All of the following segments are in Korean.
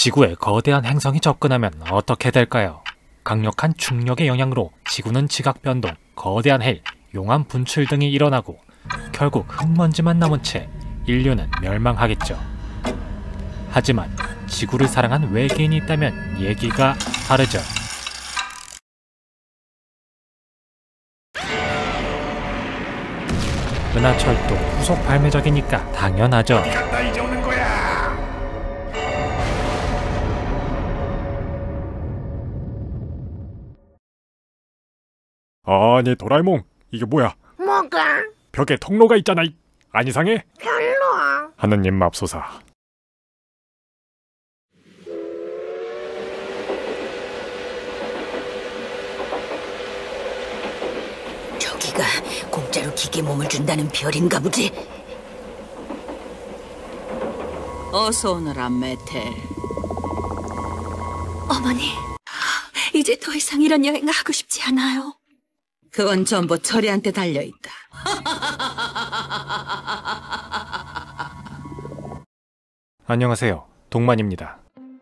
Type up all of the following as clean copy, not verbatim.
지구에 거대한 행성이 접근하면 어떻게 될까요? 강력한 중력의 영향으로 지구는 지각 변동, 거대한 해일, 용암 분출 등이 일어나고 결국 흙먼지만 남은 채 인류는 멸망하겠죠. 하지만 지구를 사랑한 외계인이 있다면 얘기가 다르죠. 은하철도 후속 발매작이니까 당연하죠. 나 이제 오는 거야. 아니 도라에몽, 이게 뭐야? 뭐가? 벽에 통로가 있잖아. 안 이상해? 별로. 하느님 맙소사. 저기가 공짜로 기계 몸을 준다는 별인가 보지? 어서 오너라, 메텔. 어머니, 이제 더 이상 이런 여행을 하고 싶지 않아요. 그건 전부 철이한테 달려있다. 안녕하세요, 동만입니다.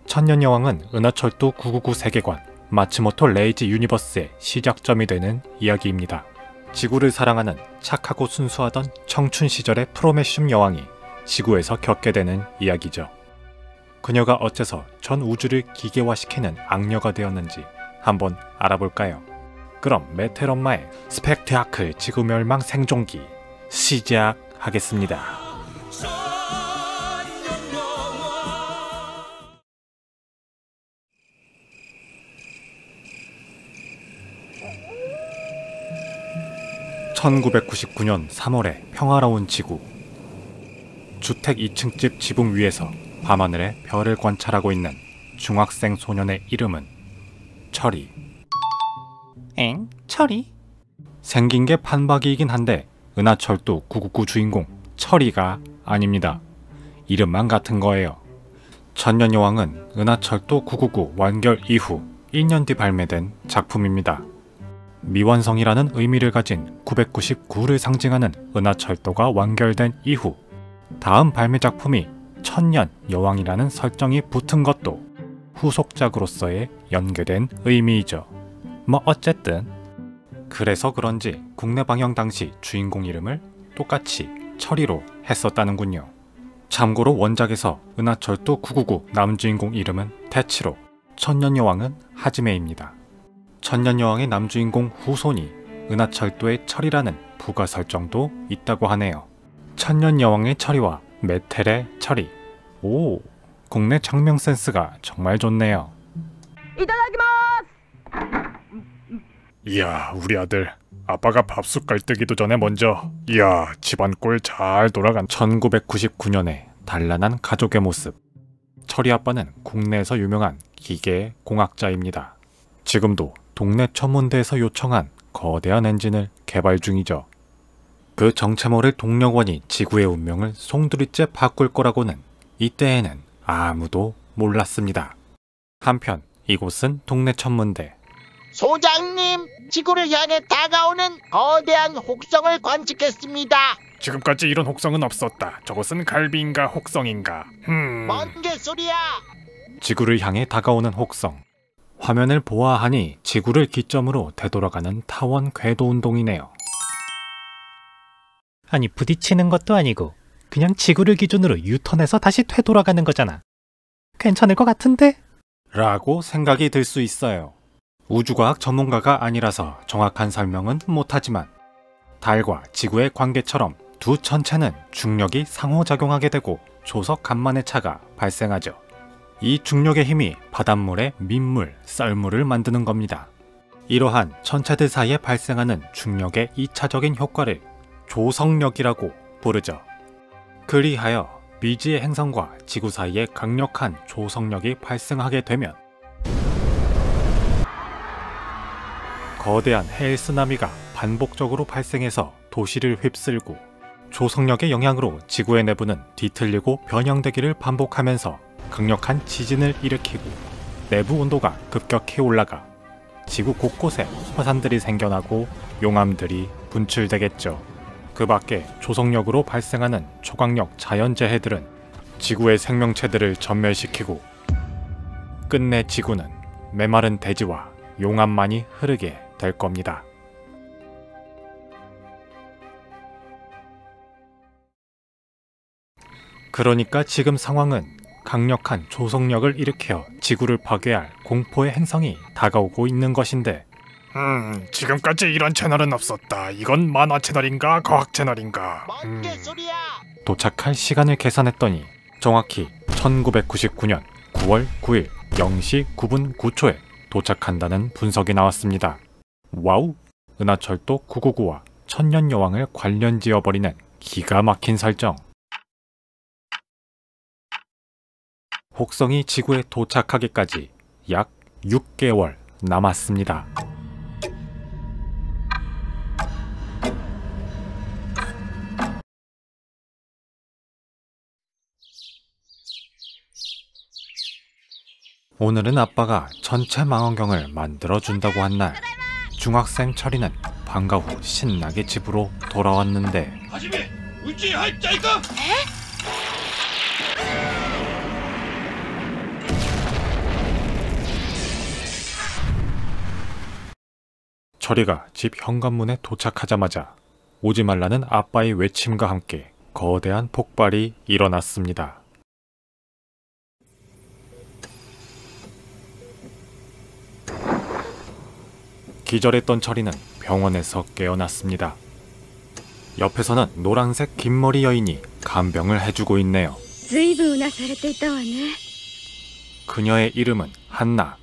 천년여왕은 은하철도 999 세계관 마츠모토 레이지 유니버스의 시작점이 되는 이야기입니다. 지구를 사랑하는 착하고 순수하던 청춘 시절의 프로메슘 여왕이 지구에서 겪게 되는 이야기죠. 그녀가 어째서 전 우주를 기계화시키는 악녀가 되었는지 한번 알아볼까요? 그럼 메텔 엄마의 스펙트아클 지구멸망 생존기 시작하겠습니다. (1999년 3월에) 평화로운 지구. 주택 2층 집 지붕 위에서 밤하늘의 별을 관찰하고 있는 중학생 소년의 이름은 철이. 엥? 철이? 생긴 게 판박이이긴 한데 은하철도 999 주인공 철이가 아닙니다. 이름만 같은 거예요. 천년여왕은 은하철도 999 완결 이후 1년 뒤 발매된 작품입니다. 미완성이라는 의미를 가진 999를 상징하는 은하철도가 완결된 이후 다음 발매 작품이 천년여왕이라는 설정이 붙은 것도 후속작으로서의 연계된 의미이죠. 뭐 어쨌든 그래서 그런지 국내 방영 당시 주인공 이름을 똑같이 철이로 했었다는군요. 참고로 원작에서 은하철도 999 남주인공 이름은 태치로, 천년여왕은 하지메입니다. 천년여왕의 남주인공 후손이 은하철도의 철이라는 부가 설정도 있다고 하네요. 천년여왕의 철이와 메텔의 철이. 오, 국내 장명 센스가 정말 좋네요. 이야, 우리 아들. 아빠가 밥숟 깔뜨기도 전에 먼저. 이야, 집안 꼴 잘 돌아간. 1999년에 단란한 가족의 모습. 철이 아빠는 국내에서 유명한 기계 공학자입니다. 지금도 동네 천문대에서 요청한 거대한 엔진을 개발 중이죠. 그 정체 모를 동력원이 지구의 운명을 송두리째 바꿀 거라고는 이때에는 아무도 몰랐습니다. 한편 이곳은 동네 천문대. 소장님, 지구를 향해 다가오는 거대한 혹성을 관측했습니다. 지금까지 이런 혹성은 없었다. 저것은 갈비인가 혹성인가? 뭔 개소리야? 지구를 향해 다가오는 혹성. 화면을 보아하니 지구를 기점으로 되돌아가는 타원 궤도 운동이네요. 아니, 부딪히는 것도 아니고 그냥 지구를 기준으로 유턴해서 다시 되돌아가는 거잖아. 괜찮을 것 같은데? 라고 생각이 들 수 있어요. 우주과학 전문가가 아니라서 정확한 설명은 못하지만 달과 지구의 관계처럼 두 천체는 중력이 상호작용하게 되고 조석 간만의 차가 발생하죠. 이 중력의 힘이 바닷물의 민물, 썰물을 만드는 겁니다. 이러한 천체들 사이에 발생하는 중력의 2차적인 효과를 조석력이라고 부르죠. 그리하여 미지의 행성과 지구 사이에 강력한 조석력이 발생하게 되면 거대한 해일 쓰나미가 반복적으로 발생해서 도시를 휩쓸고 조석력의 영향으로 지구의 내부는 뒤틀리고 변형되기를 반복하면서 강력한 지진을 일으키고 내부 온도가 급격히 올라가 지구 곳곳에 화산들이 생겨나고 용암들이 분출되겠죠. 그 밖에 조석력으로 발생하는 초강력 자연재해들은 지구의 생명체들을 전멸시키고 끝내 지구는 메마른 대지와 용암만이 흐르게 될 겁니다. 그러니까 지금 상황은 강력한 조속력을 일으켜 지구를 파괴할 공포의 행성이 다가오고 있는 것인데, 지금까지 이런 채널은 없었다. 이건 만화 채널인가 과학 채널인가? 뭔 개소리야? 도착할 시간을 계산했더니 정확히 1999년 9월 9일 0시 9분 9초에 도착한다는 분석이 나왔습니다. 와우! 은하철도 999와 천년여왕을 관련 지어버리는 기가 막힌 설정. 혹성이 지구에 도착하기까지 약 6개월 남았습니다. 오늘은 아빠가 전체 망원경을 만들어준다고 한 날, 중학생 철이는 방과 후 신나게 집으로 돌아왔는데, 철이가 집 현관문에 도착하자마자 오지 말라는 아빠의 외침과 함께 거대한 폭발이 일어났습니다. 기절했던 철이는 병원에서 깨어났습니다. 옆에서는 노란색 긴머리 여인이 간병을 해주고 있네요. 그녀의 이름은 한나.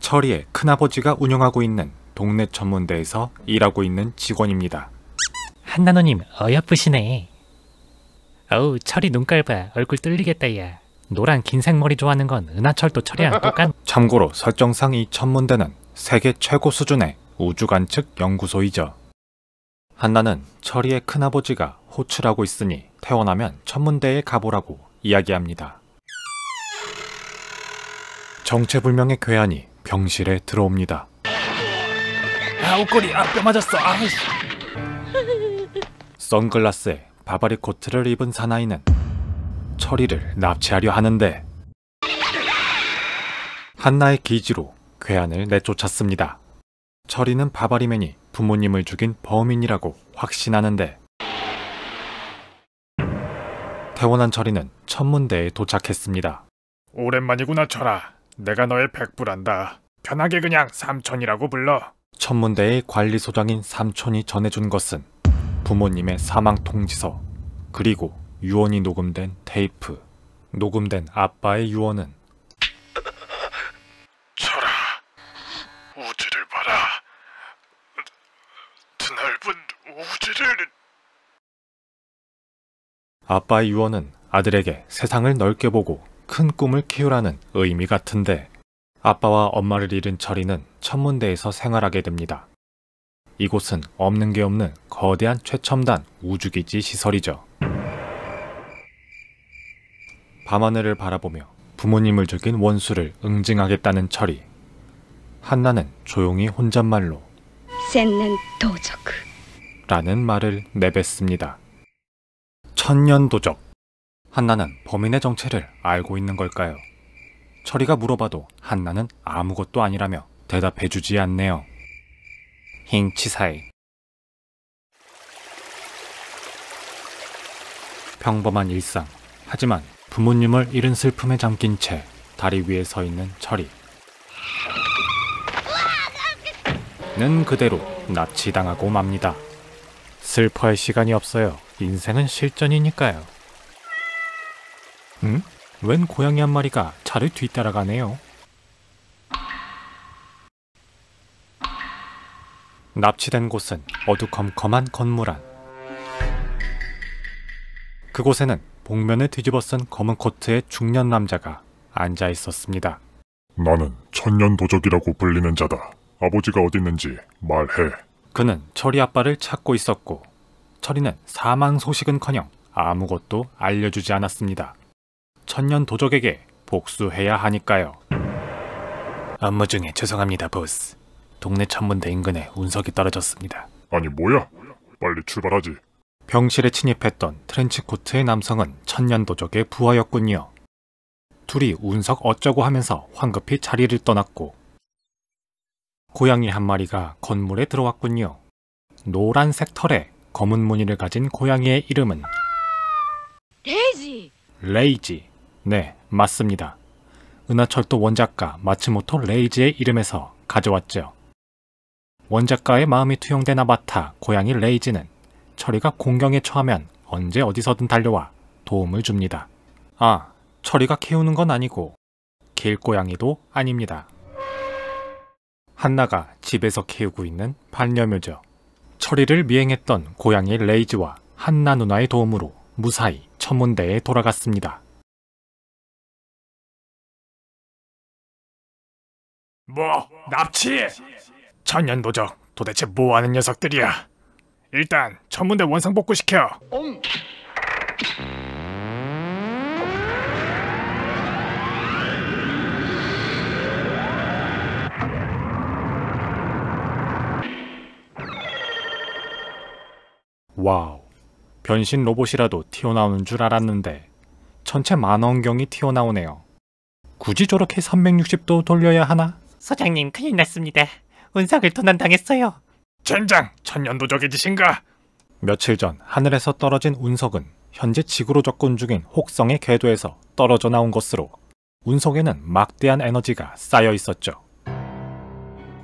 철이의 큰아버지가 운영하고 있는 동네 천문대에서 일하고 있는 직원입니다. 한나 누님 어여쁘시네. 어우, 철이 눈깔 봐. 얼굴 뚫리겠다 야. 노란 긴 생머리 좋아하는 건 은하철도 철이랑 똑같. 참고로 설정상 이 천문대는 세계 최고 수준의 우주관측 연구소이죠. 한나는 철이의 큰아버지가 호출하고 있으니 태어나면 천문대에 가보라고 이야기합니다. 정체불명의 괴한이 병실에 들어옵니다. 옷걸이 뼈 맞았어. 아이씨. 선글라스에 바바리 코트를 입은 사나이는 철이를 납치하려 하는데, 한나의 기지로 괴한을 내쫓았습니다. 철이는 바바리맨이 부모님을 죽인 범인이라고 확신하는데, 태어난 철이는 천문대에 도착했습니다. 오랜만이구나 철아. 내가 너의 백부란다. 편하게 그냥 삼촌이라고 불러. 천문대의 관리소장인 삼촌이 전해준 것은 부모님의 사망 통지서, 그리고 유언이 녹음된 테이프. 녹음된 아빠의 유언은, 철아, 우주를 봐라. 드넓은 우주를. 아빠의 유언은 아들에게 세상을 넓게 보고 큰 꿈을 키우라는 의미 같은데, 아빠와 엄마를 잃은 철이는 천문대에서 생활하게 됩니다. 이곳은 없는 게 없는 거대한 최첨단 우주기지 시설이죠. 밤하늘을 바라보며 부모님을 죽인 원수를 응징하겠다는 철이, 한나는 조용히 혼잣말로 라는 말을 내뱉습니다. 천년도적. 한나는 범인의 정체를 알고 있는 걸까요? 철이가 물어봐도 한나는 아무것도 아니라며 대답해주지 않네요. 힝치사이. 평범한 일상. 하지만 부모님을 잃은 슬픔에 잠긴 채 다리 위에 서 있는 철이 는 그대로 납치당하고 맙니다. 슬퍼할 시간이 없어요. 인생은 실전이니까요. 웬 고양이 한 마리가 차를 뒤따라가네요. 납치된 곳은 어두컴컴한 건물 안. 그곳에는 복면을 뒤집어 쓴 검은 코트의 중년 남자가 앉아 있었습니다. 나는 천년도적이라고 불리는 자다. 아버지가 어디 있는지 말해. 그는 철이 아빠를 찾고 있었고, 철이는 사망 소식은커녕 아무것도 알려주지 않았습니다. 천년도적에게 복수해야 하니까요. 업무 중에 죄송합니다, 보스. 동네 천문대 인근에 운석이 떨어졌습니다. 아니 뭐야? 빨리 출발하지. 병실에 침입했던 트렌치코트의 남성은 천년도적의 부하였군요. 둘이 운석 어쩌고 하면서 황급히 자리를 떠났고 고양이 한 마리가 건물에 들어왔군요. 노란색 털에 검은 무늬를 가진 고양이의 이름은 레이지. 네, 맞습니다. 은하철도 원작가 마츠모토 레이지의 이름에서 가져왔죠. 원작가의 마음이 투영된 아바타 고양이 레이지는 철이가 공경에 처하면 언제 어디서든 달려와 도움을 줍니다. 아, 철이가 키우는 건 아니고 길고양이도 아닙니다. 한나가 집에서 키우고 있는 반려묘죠. 철이를 미행했던 고양이 레이지와 한나 누나의 도움으로 무사히 천문대에 돌아갔습니다. 뭐? 납치? 천년도적 도대체 뭐하는 녀석들이야? 일단 천문대 원상복구시켜. 와우, 변신 로봇이라도 튀어나오는 줄 알았는데 전체 만원경이 튀어나오네요. 굳이 저렇게 360도 돌려야 하나? 소장님, 큰일 났습니다. 운석을 도난당했어요. 젠장! 천년도적의 짓인가? 며칠 전 하늘에서 떨어진 운석은 현재 지구로 접근 중인 혹성의 궤도에서 떨어져 나온 것으로 운석에는 막대한 에너지가 쌓여 있었죠.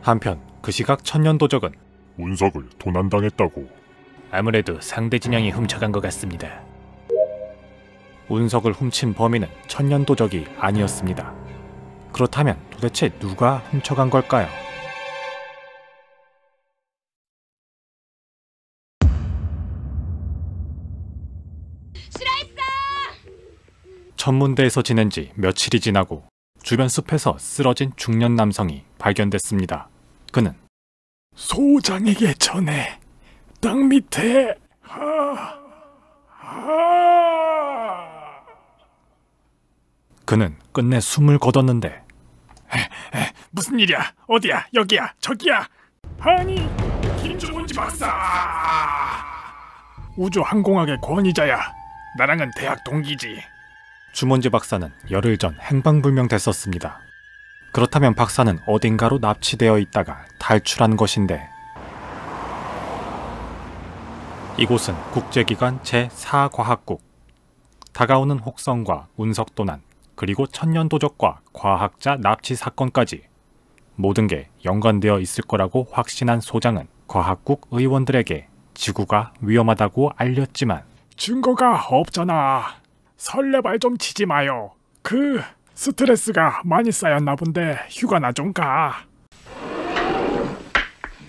한편 그 시각 천년도적은 운석을 도난당했다고. 아무래도 상대 진영이 훔쳐간 것 같습니다. 운석을 훔친 범인은 천년도적이 아니었습니다. 그렇다면 도대체 누가 훔쳐간 걸까요? 천문대에서 지낸 지 며칠이 지나고 주변 숲에서 쓰러진 중년 남성이 발견됐습니다. 그는 소장에게 전해 땅 밑에 그는 끝내 숨을 거뒀는데 무슨 일이야? 어디야? 여기야? 저기야? 아니, 김주문지 박사! 우주항공학의 권위자야. 나랑은 대학 동기지. 주문지 박사는 열흘 전 행방불명됐었습니다. 그렇다면 박사는 어딘가로 납치되어 있다가 탈출한 것인데 이곳은 국제기관 제4과학국. 다가오는 혹성과 운석도난, 그리고 천년도적과 과학자 납치 사건까지 모든 게 연관되어 있을 거라고 확신한 소장은 과학국 의원들에게 지구가 위험하다고 알렸지만 증거가 없잖아. 설레발 좀 치지 마요. 스트레스가 많이 쌓였나 본데 휴가나 좀 가.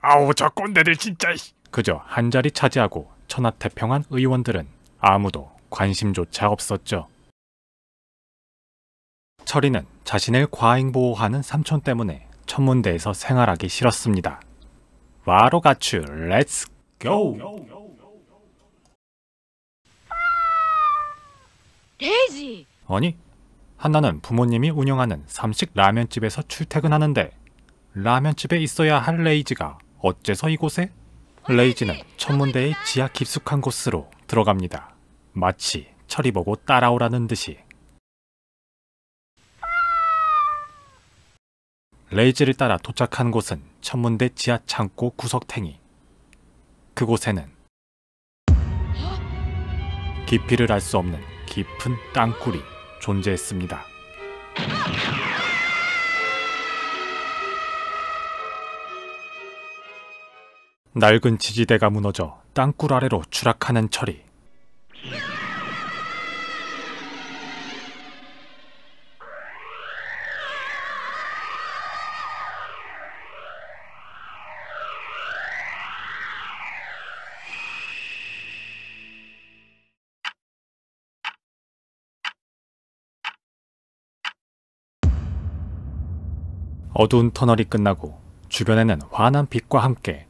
아우, 저 꼰대들 진짜. 그저 한자리 차지하고 천하태평한 의원들은 아무도 관심조차 없었죠. 철이는 자신을 과잉보호하는 삼촌 때문에 천문대에서 생활하기 싫었습니다. 와로가추 렛츠 고! 레이지! 아니, 한나는 부모님이 운영하는 삼식 라면집에서 출퇴근하는데 라면집에 있어야 할 레이지가 어째서 이곳에? 레이지는 천문대의 지하 깊숙한 곳으로 들어갑니다. 마치 철이 보고 따라오라는 듯이. 레이지를 따라 도착한 곳은 천문대 지하 창고 구석탱이. 그곳에는 깊이를 알 수 없는 깊은 땅굴이 존재했습니다. 낡은 지지대가 무너져 땅굴 아래로 추락하는 철이. 어두운 터널이 끝나고 주변에는 환한 빛과 함께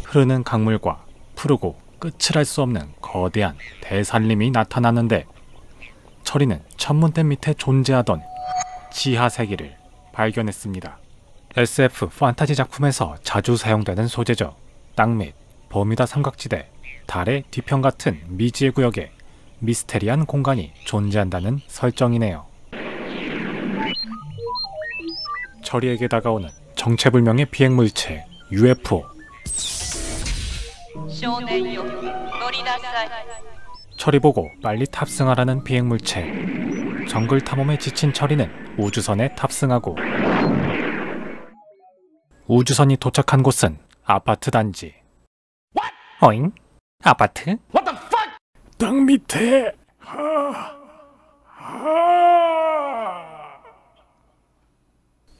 흐르는 강물과 푸르고 끝을 알 수 없는 거대한 대산림이 나타나는데 철이는 천문대 밑에 존재하던 지하 세계를 발견했습니다. SF 판타지 작품에서 자주 사용되는 소재죠. 땅 및 버뮤다 삼각지대, 달의 뒤편 같은 미지의 구역에 미스테리한 공간이 존재한다는 설정이네요. 철이에게 다가오는 정체불명의 비행물체 UFO. 철이 보고 빨리 탑승하라는 비행물체. 정글 탐험에 지친 철이는 우주선에 탑승하고 우주선이 도착한 곳은 아파트 단지. 어잉? 아파트? 땅 밑에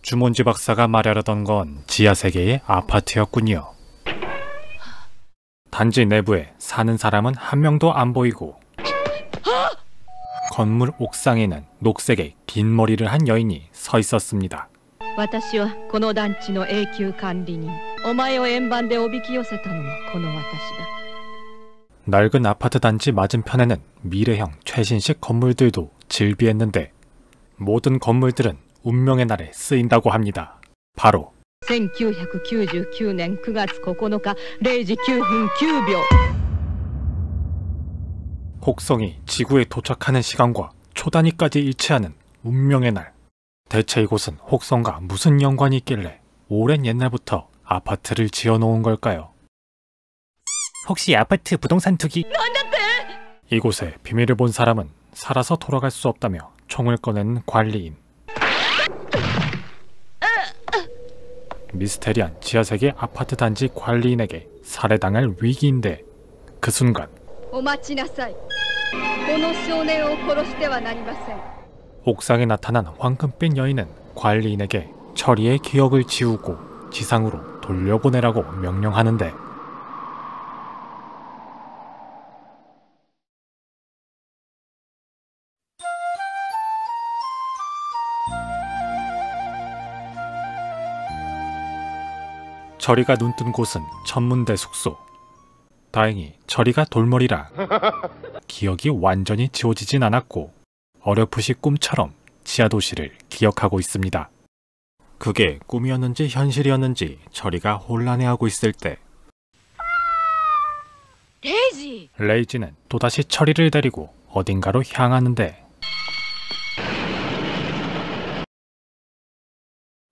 주몬지 박사가 말하려던 건 지하세계의 아파트였군요. 단지 내부에 사는 사람은 한 명도 안 보이고 건물 옥상에는 녹색의 긴 머리를 한 여인이 서 있었습니다. 私はこの団地の永久管理人。お前を円盤でおびき寄せたのもこの私だ。 낡은 아파트 단지 맞은편에는 미래형 최신식 건물들도 즐비했는데 모든 건물들은 운명의 날에 쓰인다고 합니다. 바로 1999年9月9日0時9分9秒 혹성이 지구에 도착하는 시간과 초단위까지 일치하는 운명의 날. 대체 이곳은 혹성과 무슨 연관이 있길래 오랜 옛날부터 아파트를 지어놓은 걸까요? 혹시 아파트 부동산 투기? 이곳에 비밀을 본 사람은 살아서 돌아갈 수 없다며 총을 꺼낸 관리인. 미스테리한 지하세계 아파트 단지 관리인에게 살해당할 위기인데 그 순간 お待ちなさい。この少年を殺してはなりません。 옥상에 나타난 황금빛 여인은 관리인에게 철이의 기억을 지우고 지상으로 돌려보내라고 명령하는데 철이가 눈뜬 곳은 천문대 숙소. 다행히 철이가 돌머리라 기억이 완전히 지워지진 않았고 어렴풋이 꿈처럼 지하도시를 기억하고 있습니다. 그게 꿈이었는지 현실이었는지 철이가 혼란해하고 있을 때 레이지는 또다시 철이를 데리고 어딘가로 향하는데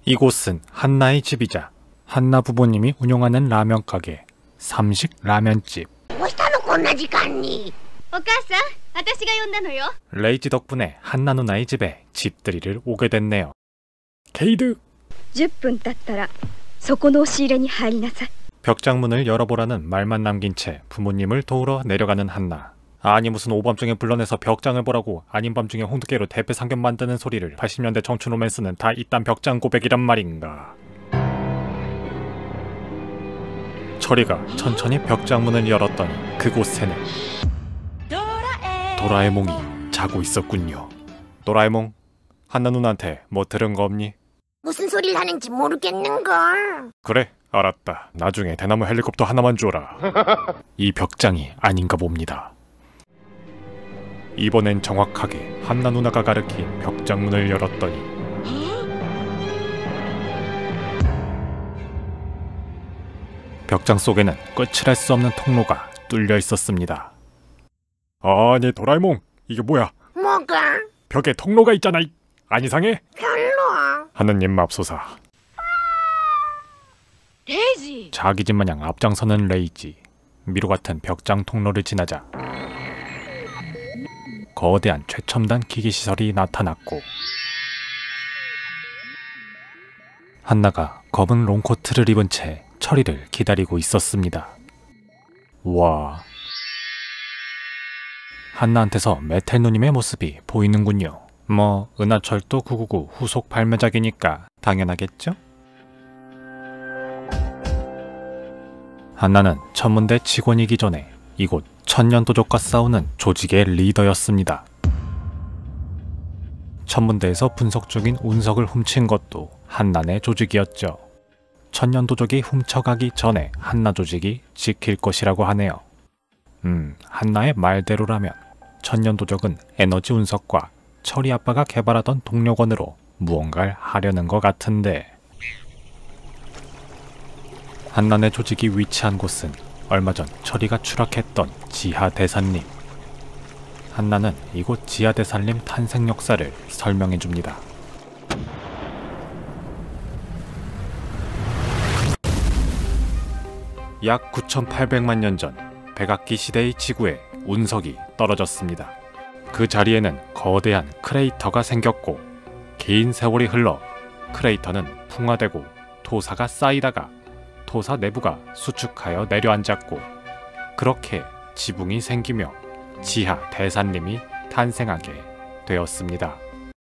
이곳은 한나의 집이자 한나 부모님이 운영하는 라면 가게 삼식 라면집. どうしたのこんな時間に。お母さん、私が呼んだのよ。 레이지 덕분에 한나 누나의 집에 집들이를 오게 됐네요. 게이드 10分経ったらそこの押し入れに入りなさい。 벽장문을 열어보라는 말만 남긴 채 부모님을 도우러 내려가는 한나. 아니 무슨 오밤중에 불러내서 벽장을 보라고 아닌 밤중에 홍두깨로 대패 상견 만드는 소리를 80년대 청춘 로맨스는 다 이딴 벽장 고백이란 말인가. 철이가 천천히 벽장문을 열었더니 그곳에는 도라에몽이 자고 있었군요. 도라에몽, 한나 누나한테 뭐 들은 거 없니? 무슨 소리를 하는지 모르겠는걸. 그래, 알았다. 나중에 대나무 헬리콥터 하나만 줘라. 이 벽장이 아닌가 봅니다. 이번엔 정확하게 한나 누나가 가르친 벽장문을 열었더니 벽장 속에는 끝을 알 수 없는 통로가 뚫려 있었습니다. 아니 도라에몽, 이게 뭐야? 뭐가? 벽에 통로가 있잖아. 안 이상해? 별로. 하느님 맙소사. 레이지! 자기 집 마냥 앞장서는 레이지. 미로 같은 벽장 통로를 지나자 거대한 최첨단 기기시설이 나타났고 한나가 검은 롱코트를 입은 채 철이를 기다리고 있었습니다. 와, 한나한테서 메텔 누님의 모습이 보이는군요. 뭐 은하철도 999 후속 발매작이니까 당연하겠죠? 한나는 천문대 직원이기 전에 이곳 천년도적과 싸우는 조직의 리더였습니다. 천문대에서 분석 중인 운석을 훔친 것도 한나네 조직이었죠. 천년도적이 훔쳐가기 전에 한나 조직이 지킬 것이라고 하네요. 한나의 말대로라면 천년도적은 에너지 운석과 철이 아빠가 개발하던 동력원으로 무언가를 하려는 것 같은데 한나네 조직이 위치한 곳은 얼마 전 철이가 추락했던 지하 대산림. 한나는 이곳 지하 대산림 탄생 역사를 설명해줍니다. 약 9,800만 년 전 백악기 시대의 지구에 운석이 떨어졌습니다. 그 자리에는 거대한 크레이터가 생겼고 긴 세월이 흘러 크레이터는 풍화되고 토사가 쌓이다가 토사 내부가 수축하여 내려앉았고 그렇게 지붕이 생기며 지하 대산림이 탄생하게 되었습니다.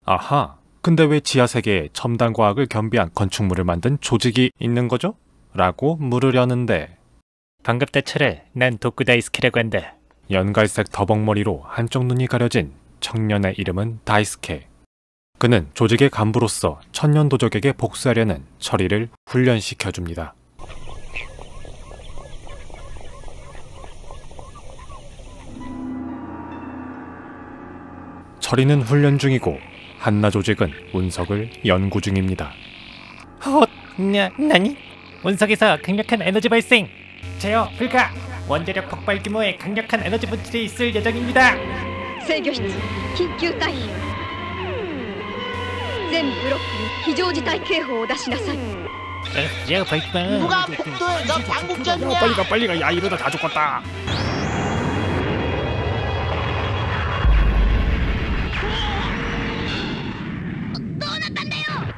아하, 근데 왜 지하 세계에 첨단 과학을 겸비한 건축물을 만든 조직이 있는 거죠? 라고 물으려는데 반갑다 난 도쿠 다이스케라고 한다. 연갈색 더벅머리로 한쪽 눈이 가려진 청년의 이름은 다이스케. 그는 조직의 간부로서 천년도적에게 복수하려는 철이를 훈련시켜줍니다. 철이는 훈련 중이고 한나 조직은 운석을 연구 중입니다. 나니? 운석에서 강력한 에너지 발생! 제어 불가! 원자력 폭발 규모의 강력한 에너지 분출이 있을 예정입니다. 制御室緊急退避全ブロックに非常事態警報を出しなさい。 누가 폭도에서 방북전이야? 빨리 가. 야, 이러다 다 죽겠다.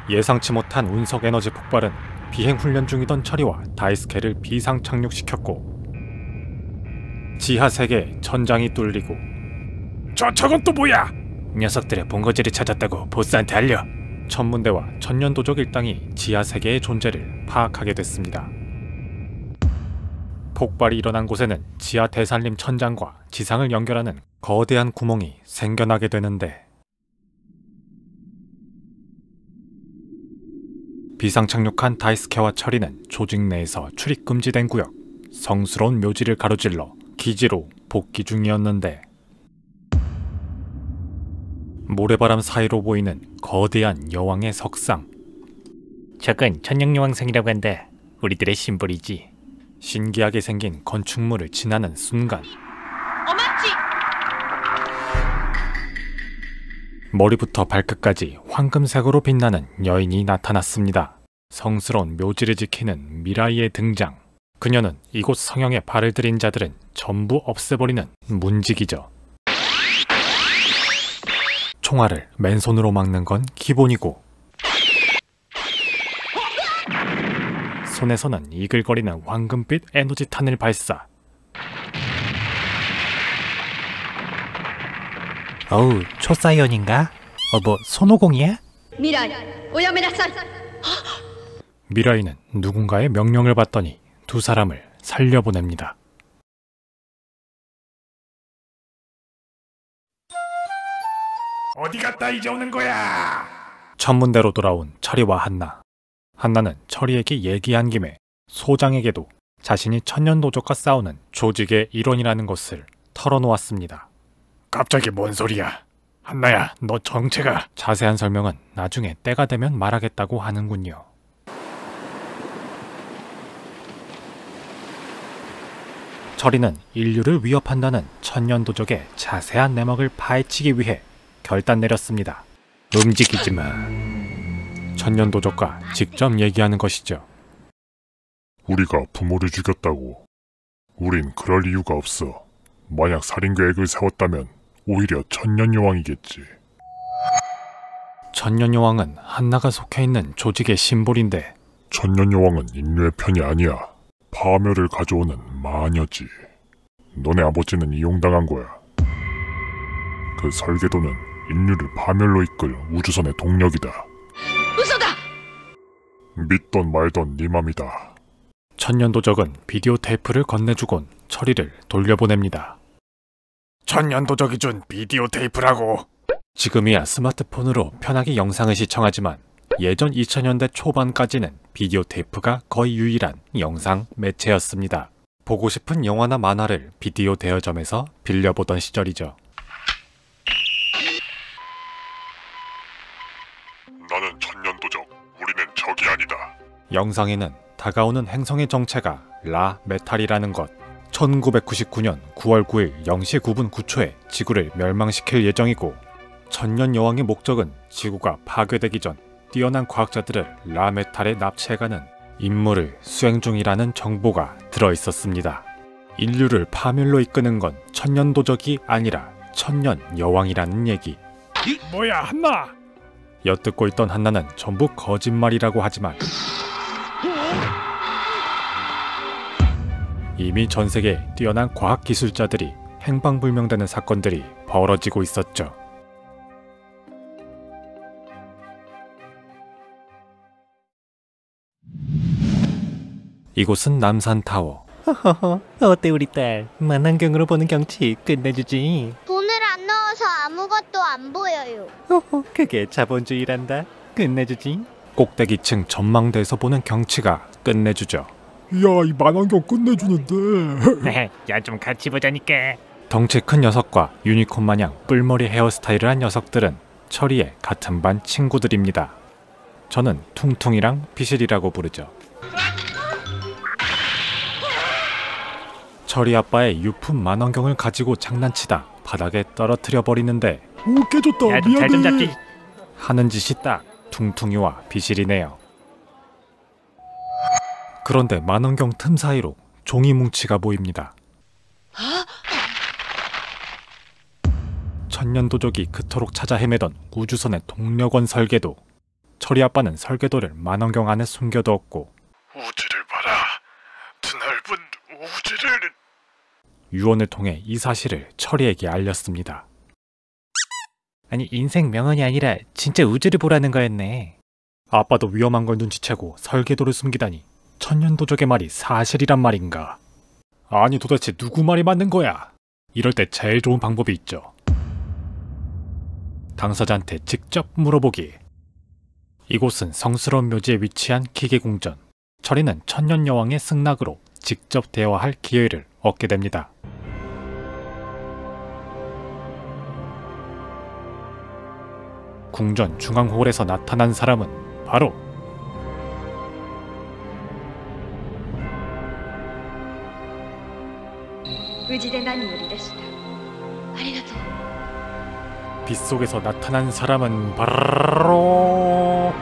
예상치 못한 운석 에너지 폭발은 비행 훈련 중이던 철이와 다이스케를 비상 착륙시켰고 지하 세계의 천장이 뚫리고 저건 또 뭐야? 녀석들의 본거지를 찾았다고 보스한테 알려. 천문대와 천년도적 일당이 지하 세계의 존재를 파악하게 됐습니다. 폭발이 일어난 곳에는 지하 대산림 천장과 지상을 연결하는 거대한 구멍이 생겨나게 되는데 비상 착륙한 다이스케와 철이는 조직 내에서 출입 금지된 구역 성스러운 묘지를 가로질러 기지로 복귀 중이었는데 모래바람 사이로 보이는 거대한 여왕의 석상. 저건 천년여왕성이라고 한다. 우리들의 심볼이지. 신기하게 생긴 건축물을 지나는 순간 머리부터 발끝까지 황금색으로 빛나는 여인이 나타났습니다. 성스러운 묘지를 지키는 미라이의 등장. 그녀는 이곳 성형에 발을 들인 자들은 전부 없애버리는 문지기죠. 총알을 맨손으로 막는 건 기본이고 손에서는 이글거리는 황금빛 에너지탄을 발사. 어우, 초사이언인가? 뭐 손오공이야? 未来おやめなさい。 미라이는 누군가의 명령을 받더니 두 사람을 살려보냅니다. 어디 갔다 이제 오는 거야? 천문대로 돌아온 철이와 한나. 한나는 철이에게 얘기한 김에 소장에게도 자신이 천년도적과 싸우는 조직의 일원이라는 것을 털어놓았습니다. 갑자기 뭔 소리야? 한나야, 너 정체가... 자세한 설명은 나중에 때가 되면 말하겠다고 하는군요. 철이는 인류를 위협한다는 천년도적의 자세한 내막을 파헤치기 위해 결단 내렸습니다. 움직이지 마. 천년도적과 직접 얘기하는 것이죠. 우리가 부모를 죽였다고. 우린 그럴 이유가 없어. 만약 살인 계획을 세웠다면 오히려 천년여왕이겠지. 천년여왕은 한나가 속해있는 조직의 심볼인데 천년여왕은 인류의 편이 아니야. 파멸을 가져오는 마녀지. 너네 아버지는 이용당한 거야. 그 설계도는 인류를 파멸로 이끌 우주선의 동력이다.嘘だ! 믿던 말던 네 맘이다. 천년도적은 비디오 테이프를 건네주곤 철이를 돌려보냅니다. 천년도적이 준 비디오 테이프라고. 지금이야 스마트폰으로 편하게 영상을 시청하지만 예전 2000년대 초반까지는 비디오 테이프가 거의 유일한 영상 매체였습니다. 보고 싶은 영화나 만화를 비디오 대여점에서 빌려보던 시절이죠. 나는 천년도적. 우리는 적이 아니다. 영상에는 다가오는 행성의 정체가 라 메탈이라는 것, 1999년 9월 9일 0시 9분 9초에 지구를 멸망시킬 예정이고, 천년 여왕의 목적은 지구가 파괴되기 전 뛰어난 과학자들을 라메탈에 납치해가는 임무를 수행 중이라는 정보가 들어있었습니다. 인류를 파멸로 이끄는 건 천년도적이 아니라 천년 여왕이라는 얘기. 뭐야, 한나? 엿듣고 있던 한나는 전부 거짓말이라고 하지만 이미 전세계 뛰어난 과학기술자들이 행방불명되는 사건들이 벌어지고 있었죠. 이곳은 남산타워. 허허허, 어때 우리 딸? 만안경으로 보는 경치 끝내주지. 돈을 안 넣어서 아무것도 안 보여요. 허허, 그게 자본주의란다. 끝내주지. 꼭대기층 전망대에서 보는 경치가 끝내주죠. 야, 이 만원경 끝내주는데. 야, 좀 같이 보자니까. 덩치 큰 녀석과 유니콘 마냥 뿔머리 헤어스타일을 한 녀석들은 철이의 같은 반 친구들입니다. 저는 퉁퉁이랑 피실이라고 부르죠. 철이 아빠의 유품 만원경을 가지고 장난치다 바닥에 떨어뜨려 버리는데, 오, 깨졌다. 야, 좀 잘 좀 잡지. 하는 짓이 딱 퉁퉁이와 비실이네요. 그런데 만원경 틈 사이로 종이 뭉치가 보입니다. 천년도적이 그토록 찾아 헤매던 우주선의 동력원 설계도. 철이 아빠는 설계도를 만원경 안에 숨겨두었고, 우주를 봐라. 드넓은 우주를. 유언을 통해 이 사실을 철이에게 알렸습니다. 아니, 인생 명언이 아니라 진짜 우주를 보라는 거였네. 아빠도 위험한 걸 눈치채고 설계도를 숨기다니 천년도적의 말이 사실이란 말인가? 아니, 도대체 누구 말이 맞는 거야? 이럴 때 제일 좋은 방법이 있죠. 당사자한테 직접 물어보기. 이곳은 성스러운 묘지에 위치한 기계궁전. 철이는 천년여왕의 승낙으로 직접 대화할 기회를 얻게 됩니다. 궁전 중앙홀에서 나타난 사람은 바로 빗속에서 나타난 사람은 바로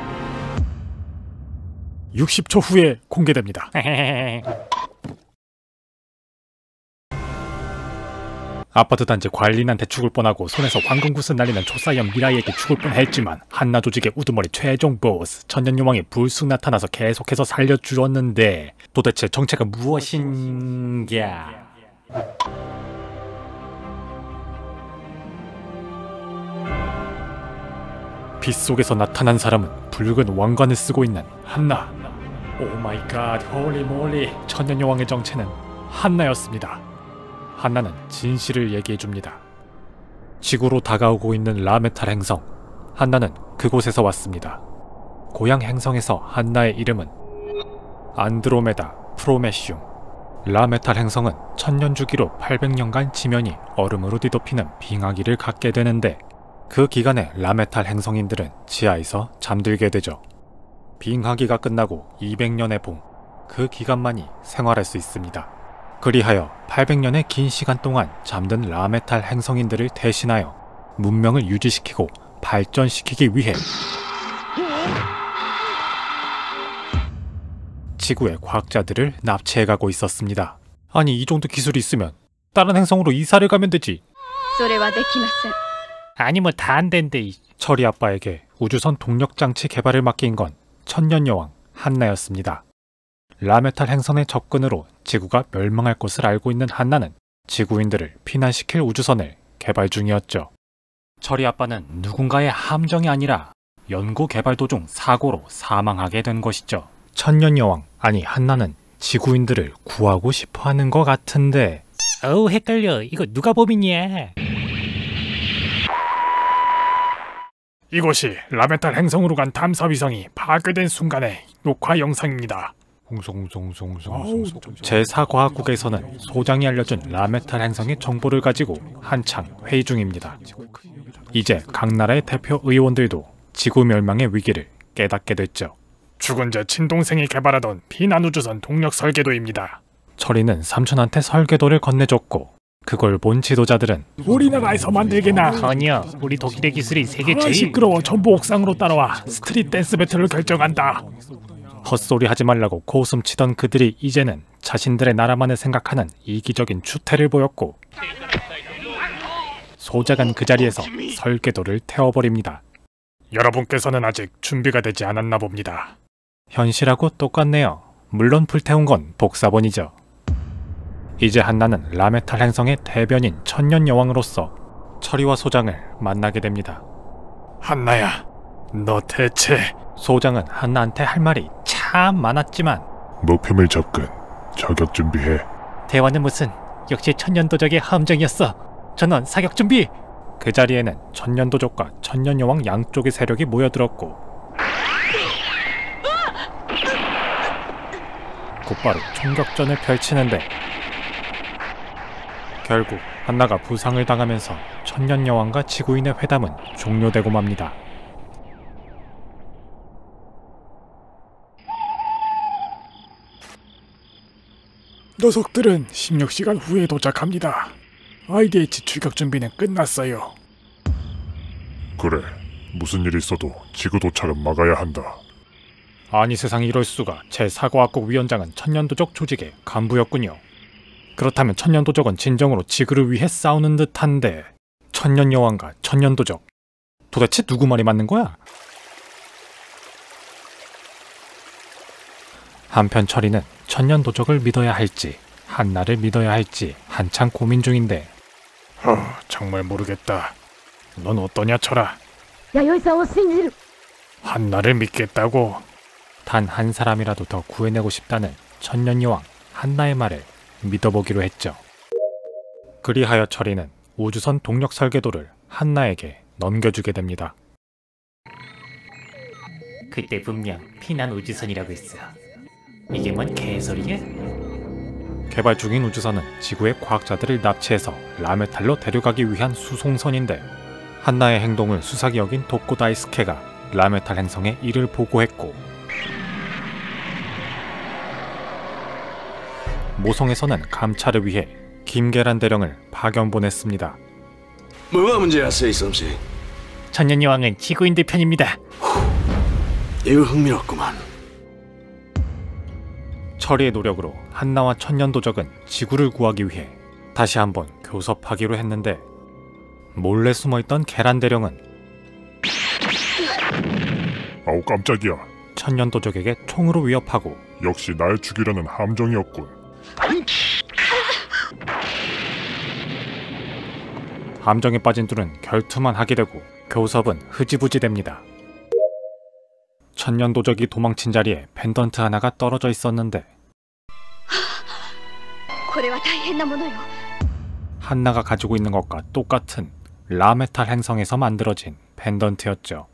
60초 후에 공개됩니다. 아파트 단지 관리인한테 죽을 뻔하고 손에서 황금구슬 날리는 초사이언 미라이에게 죽을 뻔했지만 한나 조직의 우두머리 최종 보스 천년여왕이 불쑥 나타나서 계속해서 살려주었는데, 도대체 정체가 무엇인가? 빗속에서 나타난 사람은 붉은 왕관을 쓰고 있는 한나. 오 마이 갓, 홀리 몰리. 천년여왕의 정체는 한나였습니다. 한나는 진실을 얘기해줍니다. 지구로 다가오고 있는 라메탈 행성. 한나는 그곳에서 왔습니다. 고향 행성에서 한나의 이름은 안드로메다 프로메시움. 라메탈 행성은 천년주기로 800년간 지면이 얼음으로 뒤덮이는 빙하기를 갖게 되는데, 그 기간에 라메탈 행성인들은 지하에서 잠들게 되죠. 빙하기가 끝나고 200년의 봄, 그 기간만이 생활할 수 있습니다. 그리하여 800년의 긴 시간 동안 잠든 라메탈 행성인들을 대신하여 문명을 유지시키고 발전시키기 위해 지구의 과학자들을 납치해가고 있었습니다. 아니, 이 정도 기술이 있으면 다른 행성으로 이사를 가면 되지. 아니, 뭐 다 안 된대. 철이 아빠에게 우주선 동력장치 개발을 맡긴 건 천년여왕 한나였습니다. 라메탈 행성의 접근으로 지구가 멸망할 것을 알고 있는 한나는 지구인들을 피난시킬 우주선을 개발 중이었죠. 철이 아빠는 누군가의 함정이 아니라 연구 개발 도중 사고로 사망하게 된 것이죠. 천년여왕, 아니 한나는 지구인들을 구하고 싶어하는 것 같은데, 어우, 헷갈려. 이거 누가 범인이야? 이곳이 라메탈 행성으로 간 탐사위성이 파괴된 순간의 녹화 영상입니다. 제4과학국에서는 소장이 알려준 라메탈 행성의 정보를 가지고 한창 회의 중입니다. 이제 각 나라의 대표 의원들도 지구 멸망의 위기를 깨닫게 됐죠. 죽은 제 친동생이 개발하던 비난우주선 동력 설계도입니다. 철이는 삼촌한테 설계도를 건네줬고 그걸 본 지도자들은 우리나라에서 만들게나. 아니야, 우리 독일의 기술이 세계 제일. 시끄러워. 전부 옥상으로 따라와. 스트릿 댄스 배틀을 결정한다. 헛소리 하지 말라고 고웃음치던 그들이 이제는 자신들의 나라만을 생각하는 이기적인 추태를 보였고 소작은 그 자리에서 설계도를 태워버립니다. 여러분께서는 아직 준비가 되지 않았나 봅니다. 현실하고 똑같네요. 물론 불태운 건 복사본이죠. 이제 한나는 라메탈 행성의 대변인 천년여왕으로서 철이와 소장을 만나게 됩니다. 한나야, 너 대체... 소장은 한나한테 할 말이 참 많았지만 목표물 접근, 저격 준비해. 대화는 무슨, 역시 천년도적의 함정이었어. 전원 사격 준비. 그 자리에는 천년도적과 천년여왕 양쪽의 세력이 모여들었고 곧바로 총격전을 펼치는데 결국 한나가 부상을 당하면서 천년여왕과 지구인의 회담은 종료되고 맙니다. 녀석들은 16시간 후에 도착합니다. IDH 출격 준비는 끝났어요. 그래, 무슨 일이 있어도 지구 도착은 막아야 한다. 아니 세상에 이럴 수가. 제4과학국 위원장은 천년도적 조직의 간부였군요. 그렇다면 천년도적은 진정으로 지구를 위해 싸우는 듯한데 천년여왕과 천년도적 도대체 누구 말이 맞는 거야? 한편 철이는 천년도적을 믿어야 할지 한나를 믿어야 할지 한창 고민 중인데 정말 모르겠다. 넌 어떠냐 철아? 야요이상을 신지루. 한나를 믿겠다고? 단 한 사람이라도 더 구해내고 싶다는 천년여왕 한나의 말을 믿어보기로 했죠. 그리하여 철이는 우주선 동력 설계도를 한나에게 넘겨주게 됩니다. 그때 분명 피난 우주선이라고 했어. 이게 뭔 개소리야? 개발 중인 우주선은 지구의 과학자들을 납치해서 라메탈로 데려가기 위한 수송선인데 한나의 행동을 수상히 여긴 도코 다이스케가 라메탈 행성에 이를 보고했고 모성에서는 감찰을 위해 김계란 대령을 파견 보냈습니다. 뭐가 문제였어요, 솜씨? 천년여왕은 지구인들 편입니다. 이거 흥미롭구만. 철이의 노력으로 한나와 천년도적은 지구를 구하기 위해 다시 한번 교섭하기로 했는데 몰래 숨어있던 계란 대령은 아우 깜짝이야. 천년도적에게 총으로 위협하고 역시 날 죽이려는 함정이었군. 함정에 빠진 둘은 결투만 하게 되고 교섭은 흐지부지 됩니다. 천년도적이 도망친 자리에 펜던트 하나가 떨어져 있었는데 한나가 가지고 있는 것과 똑같은 라메탈 행성에서 만들어진 펜던트였죠.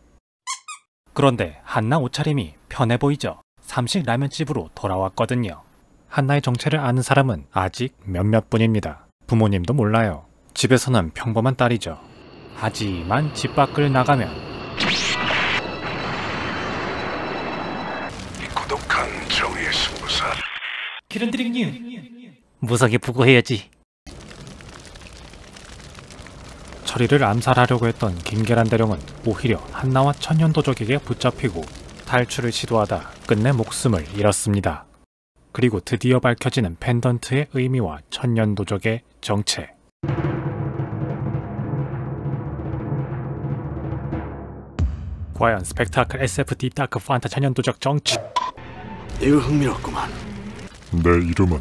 그런데 한나 옷차림이 편해 보이죠. 삼식 라면집으로 돌아왔거든요. 한나의 정체를 아는 사람은 아직 몇몇 분입니다. 부모님도 몰라요. 집에서는 평범한 딸이죠. 하지만 집 밖을 나가면 고독한 정의의 승부사. 기른드링님, 무섭게 보고해야지. 철이를 암살하려고 했던 김계란 대령은 오히려 한나와 천년도적에게 붙잡히고 탈출을 시도하다 끝내 목숨을 잃었습니다. 그리고 드디어 밝혀지는 펜던트의 의미와 천년도적의 정체. 과연 스펙타클 SF 딥다크 판타 천년도적 정체. 이거 흥미롭구만. 내 이름은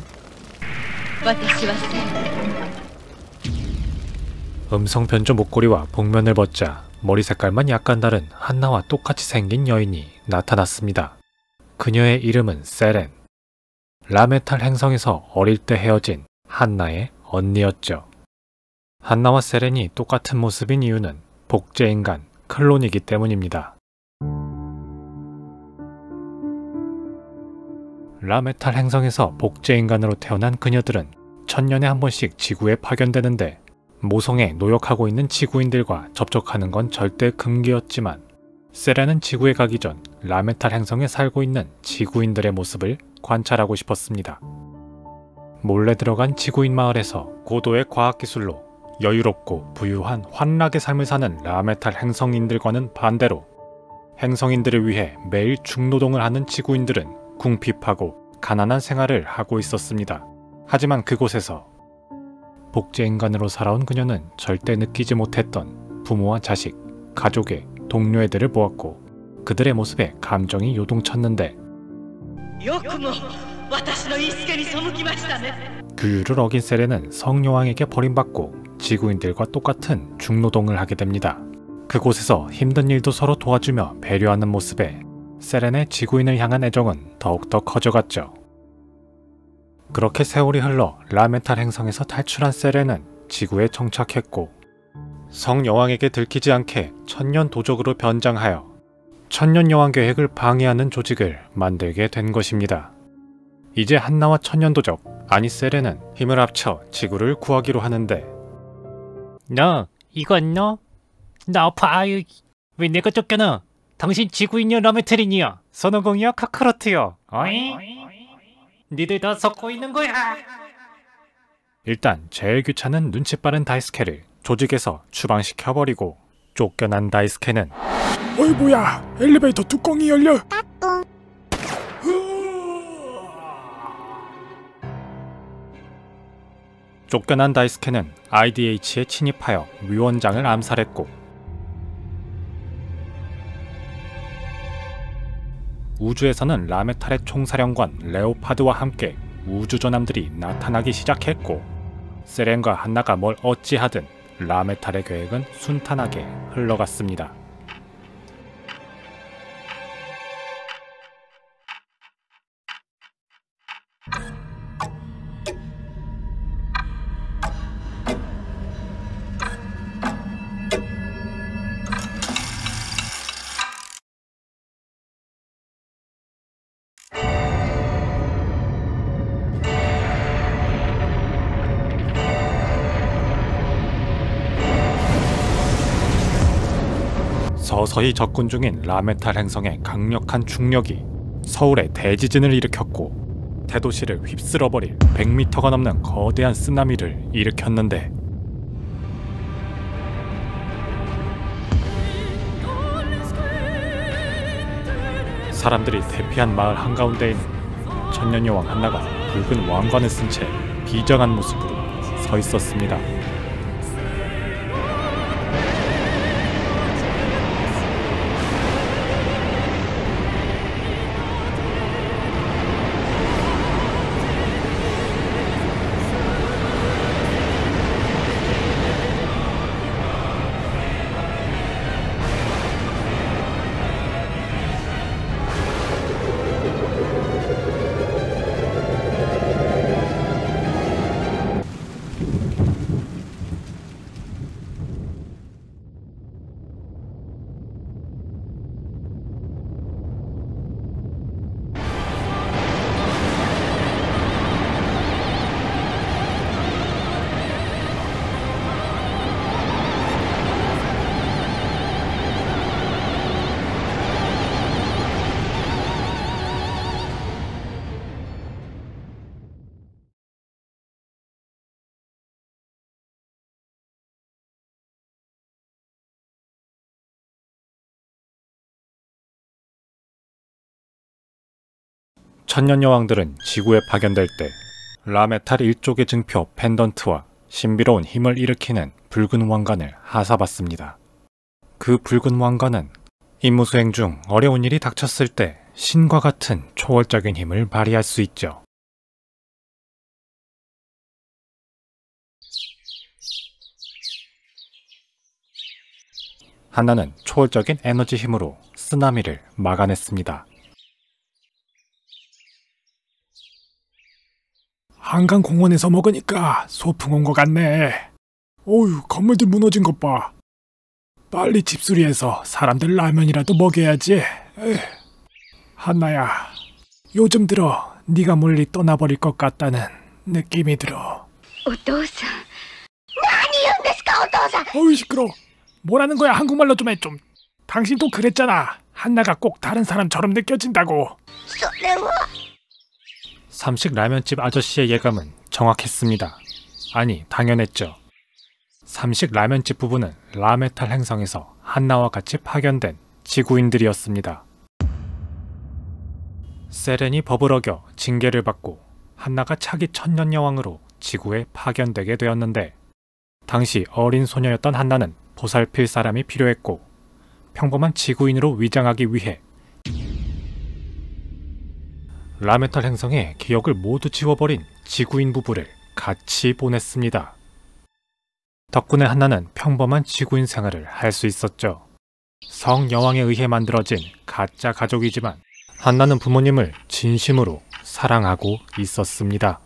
음성 변조 목걸이와 복면을 벗자 머리 색깔만 약간 다른 한나와 똑같이 생긴 여인이 나타났습니다. 그녀의 이름은 세렌. 라메탈 행성에서 어릴 때 헤어진 한나의 언니였죠. 한나와 세렌이 똑같은 모습인 이유는 복제인간 클론이기 때문입니다. 라메탈 행성에서 복제인간으로 태어난 그녀들은 천년에 한 번씩 지구에 파견되는데 모성에 노역하고 있는 지구인들과 접촉하는 건 절대 금기였지만 세렌은 지구에 가기 전 라메탈 행성에 살고 있는 지구인들의 모습을 관찰하고 싶었습니다. 몰래 들어간 지구인 마을에서 고도의 과학기술로 여유롭고 부유한 환락의 삶을 사는 라메탈 행성인들과는 반대로 행성인들을 위해 매일 중노동을 하는 지구인들은 궁핍하고 가난한 생활을 하고 있었습니다. 하지만 그곳에서 복제인간으로 살아온 그녀는 절대 느끼지 못했던 부모와 자식, 가족의 동료애들을 보았고 그들의 모습에 감정이 요동쳤는데 규율을 어긴 세렌은 성여왕에게 버림받고 지구인들과 똑같은 중노동을 하게 됩니다. 그곳에서 힘든 일도 서로 도와주며 배려하는 모습에 세렌의 지구인을 향한 애정은 더욱더 커져갔죠. 그렇게 세월이 흘러 라메탈 행성에서 탈출한 세렌은 지구에 정착했고 성여왕에게 들키지 않게 천년 도적으로 변장하여 천년여왕 계획을 방해하는 조직을 만들게 된 것입니다. 이제 한나와 천년도적 아니세렌은 힘을 합쳐 지구를 구하기로 하는데 너 이건 너? 나 봐요. 왜 내가 쫓겨나? 당신 지구인이야 라메텔이니야? 선호공이야 카카로트야? 어이? 니들 다 섞고 있는 거야. 일단 제일 귀찮은 눈치 빠른 다이스케를 조직에서 추방시켜버리고 쫓겨난 다이스케는 어이 뭐야, 엘리베이터 뚜껑이 열려. 쫓겨난 다이스케는 IDH에 침입하여 위원장을 암살했고 우주에서는 라메탈의 총사령관 레오파드와 함께 우주전함들이 나타나기 시작했고 세렌과 한나가 뭘 어찌하든 라메탈의 계획은 순탄하게 흘러갔습니다. 서서히 접근 중인 라메탈 행성의 강력한 중력이 서울에 대지진을 일으켰고 대도시를 휩쓸어버릴 100m가 넘는 거대한 쓰나미를 일으켰는데 사람들이 대피한 마을 한가운데에 있는 천년여왕 한나가 붉은 왕관을 쓴 채 비장한 모습으로 서 있었습니다. 천년여왕들은 지구에 파견될 때 라메탈 일족의 증표 펜던트와 신비로운 힘을 일으키는 붉은 왕관을 하사받습니다. 그 붉은 왕관은 임무 수행 중 어려운 일이 닥쳤을 때 신과 같은 초월적인 힘을 발휘할 수 있죠. 한나는 초월적인 에너지 힘으로 쓰나미를 막아냈습니다. 한강공원에서 먹으니까 소풍 온 것 같네. 어휴, 건물들 무너진 것 봐. 빨리 집수리해서 사람들 라면이라도 먹여야지. 에휴. 한나야, 요즘 들어 네가 멀리 떠나버릴 것 같다는 느낌이 들어. 오父さん. 오父さん. 어이 시끄러. 뭐라는 거야, 한국말로 좀 해 좀. 당신도 그랬잖아. 한나가 꼭 다른 사람처럼 느껴진다고. 삼식 라면집 아저씨의 예감은 정확했습니다. 아니, 당연했죠. 삼식 라면집 부부는 라메탈 행성에서 한나와 같이 파견된 지구인들이었습니다. 세렌이 법을 어겨 징계를 받고 한나가 차기 천년여왕으로 지구에 파견되게 되었는데, 당시 어린 소녀였던 한나는 보살필 사람이 필요했고 평범한 지구인으로 위장하기 위해 라메탈 행성의 기억을 모두 지워버린 지구인 부부를 같이 보냈습니다. 덕분에 한나는 평범한 지구인 생활을 할 수 있었죠. 성여왕에 의해 만들어진 가짜 가족이지만 한나는 부모님을 진심으로 사랑하고 있었습니다.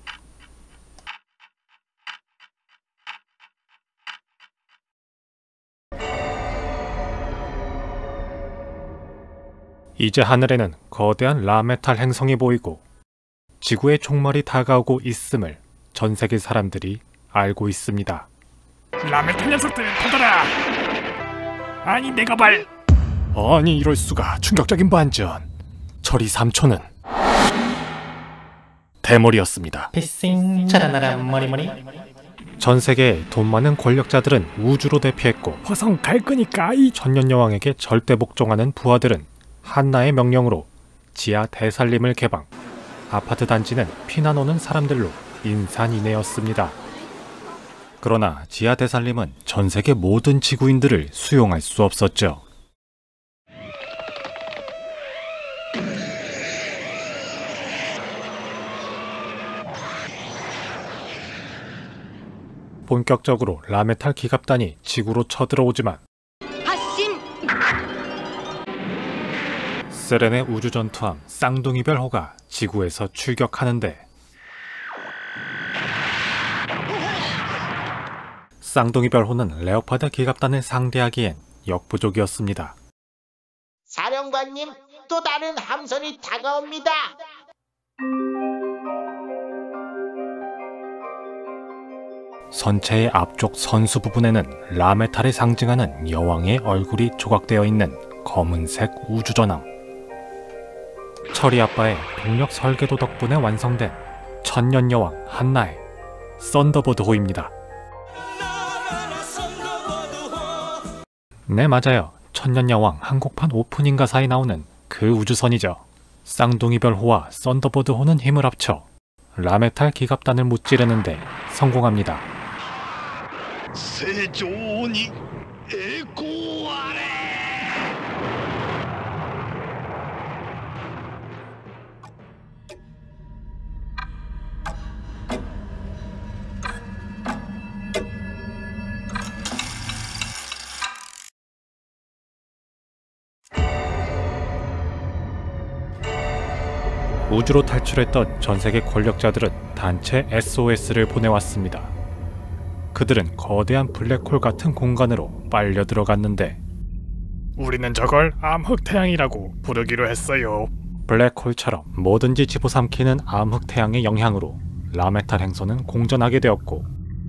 이제 하늘에는 거대한 라메탈 행성이 보이고 지구의 종말이 다가오고 있음을 전 세계 사람들이 알고 있습니다. 라메탈 녀석들 터져라! 아니 내가 발... 아니 이럴 수가. 충격적인 반전. 철이 3초는 대머리였습니다. 피싱 자라나라 머리머리. 전 세계의 돈 많은 권력자들은 우주로 대피했고 화성 갈 거니까 이 천년여왕에게 절대 복종하는 부하들은 한나의 명령으로 지하 대살림을 개방. 아파트 단지는 피난 오는 사람들로 인산인해였습니다. 그러나 지하 대살림은 전 세계 모든 지구인들을 수용할 수 없었죠. 본격적으로 라메탈 기갑단이 지구로 쳐들어오지만 세렌의 우주전투함 쌍둥이별호가 지구에서 출격하는데 쌍둥이별호는 레오파드 기갑단을 상대하기엔 역부족이었습니다. 사령관님, 또 다른 함선이 다가옵니다. 선체의 앞쪽 선수 부분에는 라메탈을 상징하는 여왕의 얼굴이 조각되어 있는 검은색 우주전함. 철이 아빠의 동력 설계도 덕분에 완성된 천년여왕 한나의 썬더버드호입니다. 네, 맞아요. 천년여왕 한국판 오프닝 가사에 나오는 그 우주선이죠. 쌍둥이별호와 썬더버드호는 힘을 합쳐 라메탈 기갑단을 무찌르는데 성공합니다. 세조니 에고아레. 우주로 탈출했던 전세계 권력자들은 단체 SOS를 보내왔습니다. 그들은 거대한 블랙홀 같은 공간으로 빨려 들어갔는데 우리는 저걸 암흑태양이라고 부르기로 했어요. 블랙홀처럼 뭐든지 집어삼키는 암흑태양의 영향으로 라메탈 행성은 공전하게 되었고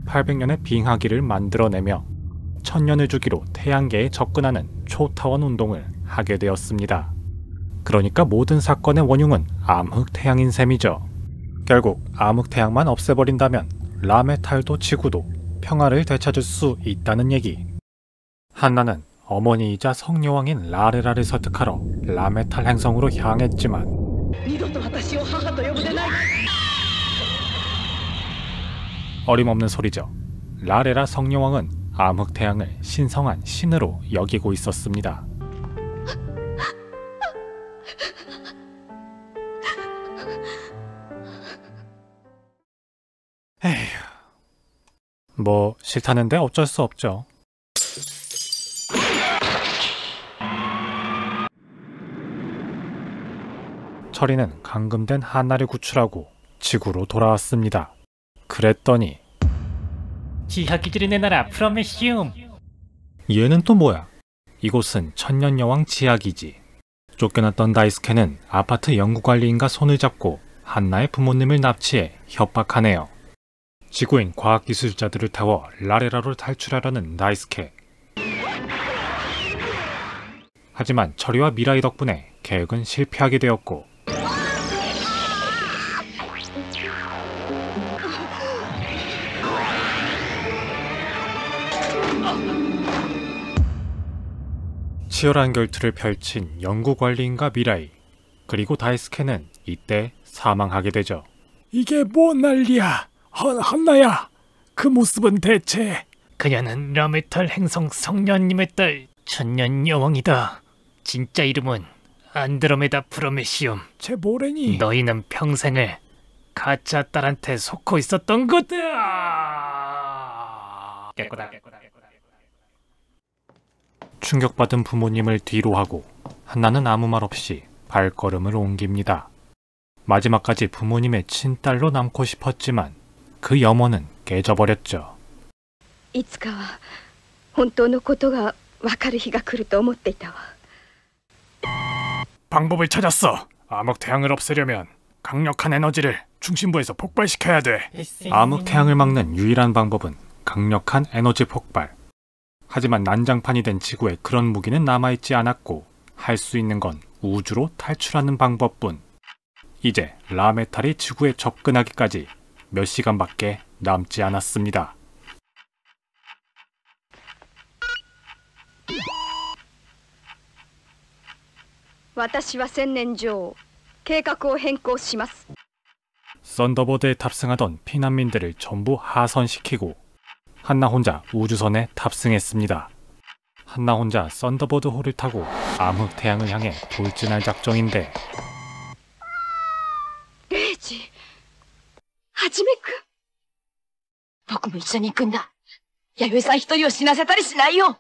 800년의 빙하기를 만들어내며 천년을 주기로 태양계에 접근하는 초타원 운동을 하게 되었습니다. 그러니까 모든 사건의 원흉은 암흑태양인 셈이죠. 결국 암흑태양만 없애버린다면 라메탈도 지구도 평화를 되찾을 수 있다는 얘기. 한나는 어머니이자 성여왕인 라레라를 설득하러 라메탈 행성으로 향했지만 어림없는 소리죠. 라레라 성여왕은 암흑태양을 신성한 신으로 여기고 있었습니다. 에휴, 뭐 싫다는데 어쩔 수 없죠. 철이는 감금된 한나를 구출하고 지구로 돌아왔습니다. 그랬더니 지하기지를 내놔라 프로메시움. 얘는 또 뭐야? 이곳은 천년여왕 지하기지. 쫓겨났던 다이스케는 아파트 연구관리인과 손을 잡고 한나의 부모님을 납치해 협박하네요. 지구인 과학기술자들을 태워 라레라로 탈출하려는 다이스케. 하지만 철이와 미라이 덕분에 계획은 실패하게 되었고 치열한 결투를 펼친 연구관리인과 미라이, 그리고 다이스케는 이때 사망하게 되죠. 이게 뭔 난리야? 한나야, 그 모습은 대체... 그녀는 라메탈 행성 성녀님의 딸 천년 여왕이다. 진짜 이름은 안드로메다 프로메시움. 쟤 뭐래니? 너희는 평생을 가짜 딸한테 속고 있었던 거다. 깨꼬다. 충격받은 부모님을 뒤로 하고 한나는 아무 말 없이 발걸음을 옮깁니다. 마지막까지 부모님의 친딸로 남고 싶었지만 그 염원은 깨져버렸죠. いつかは本当のことがわかる日が来ると思っていたわ。 방법을 찾았어. 암흑태양을 없애려면 강력한 에너지를 중심부에서 폭발시켜야 돼. 암흑태양을 막는 유일한 방법은 강력한 에너지 폭발. 하지만 난장판이 된 지구에 그런 무기는 남아있지 않았고 할 수 있는 건 우주로 탈출하는 방법뿐. 이제 라메탈이 지구에 접근하기까지 몇 시간밖에 남지 않았습니다. 私は千年女王、計画を変更します。 썬더버드에 탑승하던 피난민들을 전부 하선시키고 한나 혼자 우주선에 탑승했습니다. 한나 혼자 썬더버드 호를 타고 암흑태양을 향해 돌진할 작정인데 レイジ、はじめくん。僕も一緒に行くんだ。弥生さん一人を死なせたりしないよ。ね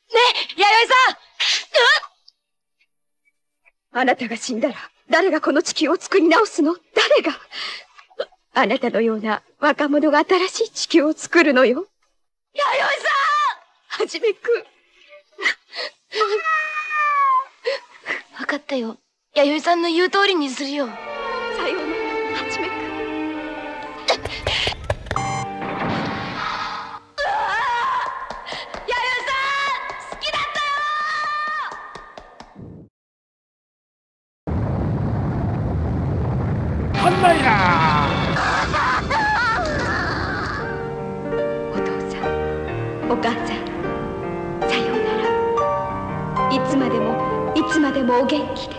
え、弥生さん。あなたが死んだら誰がこの地球を作り直すの？誰が？あなたのような若者が新しい地球を作るのよ。弥生さん！はじめくん。わかったよ。弥生さんの言う通りにするよ。さようなら、はじめくん。한나야! お父さん、お母さん、さようなら。いつまでも、いつまでもお元気で。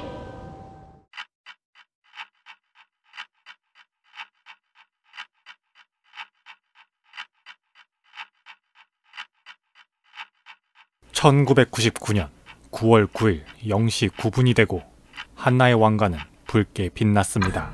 1999년 9월 9일 0시 9분이 되고 한나의 왕관은 붉게 빛났습니다.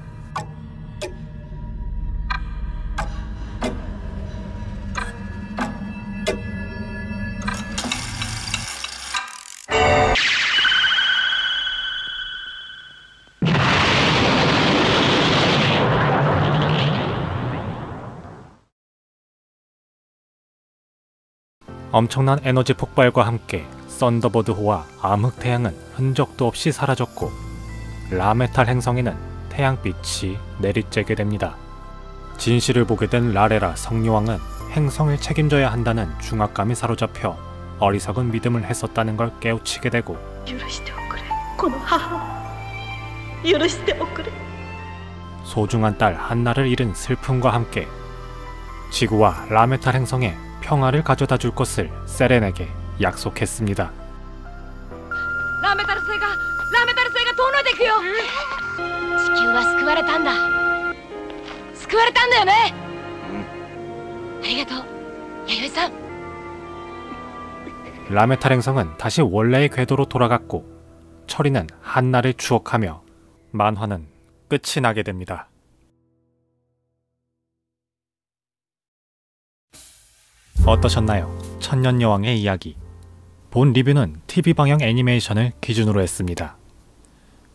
엄청난 에너지 폭발과 함께 썬더버드호와 암흑태양은 흔적도 없이 사라졌고 라메탈 행성에는 태양빛이 내리쬐게 됩니다. 진실을 보게 된 라레라 성녀왕은 행성을 책임져야 한다는 중압감에 사로잡혀 어리석은 믿음을 했었다는 걸 깨우치게 되고 소중한 딸 한나를 잃은 슬픔과 함께 지구와 라메탈 행성에 평화를 가져다 줄 것을 세렌에게 약속했습니다. 라메탈星が遠のいていくよ。地球は救われたんだ。救われたんだよね。ありがとう、弥生さん。 라메탈 행성은 다시 원래의 궤도로 돌아갔고 철이는 한나를 추억하며 만화는 끝이 나게 됩니다. 어떠셨나요? 천년여왕의 이야기. 본 리뷰는 TV 방영 애니메이션을 기준으로 했습니다.